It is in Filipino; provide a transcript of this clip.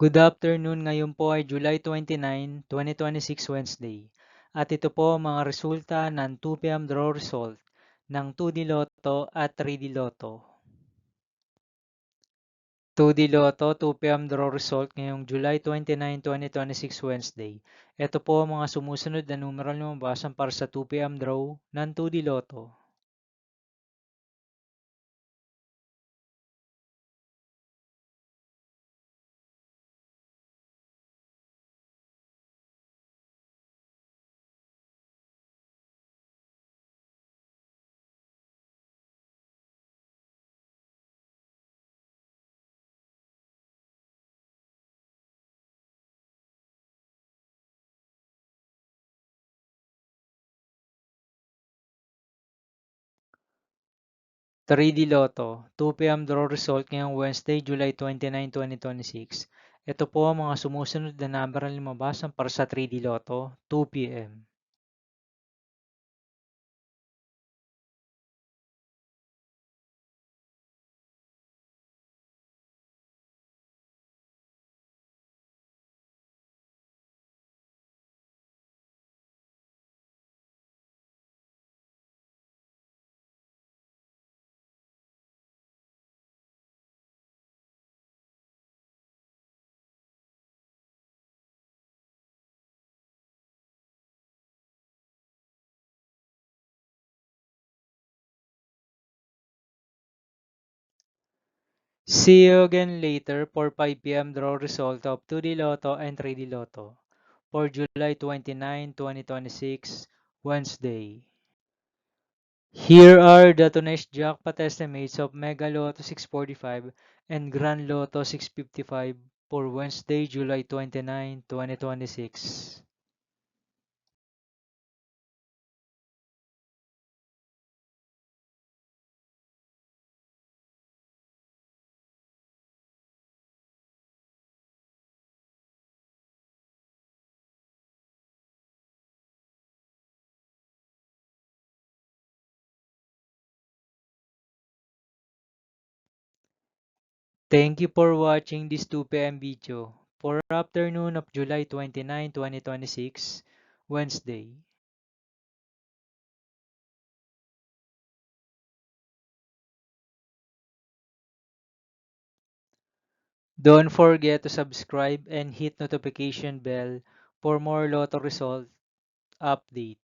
Good afternoon, ngayon po ay July 29, 2026 Wednesday. At ito po ang mga resulta ng 2 p.m. draw result ng 2D Lotto at 3D Lotto. 2D Lotto 2 p.m. draw result ngayong July 29, 2026 Wednesday. Ito po ang mga sumusunod na numeral lumabasan para sa 2 p.m. draw ng 2D Lotto. 3D Lotto 2 p.m. draw result ngayong Wednesday, July 29, 2026. Ito po ang mga sumusunod na number na lumabasan para sa 3D Lotto 2 p.m. 'See you again later for 5 p.m. draw result of 2D Lotto and 3D Lotto for July 29, 2026, Wednesday. Here are the tonight's jackpot estimates of Mega Lotto 645 and Grand Lotto 655 for Wednesday, July 29, 2026. Thank you for watching this 2 p.m. video for afternoon of July 29, 2026, Wednesday. Don't forget to subscribe and hit notification bell for more Lotto result update.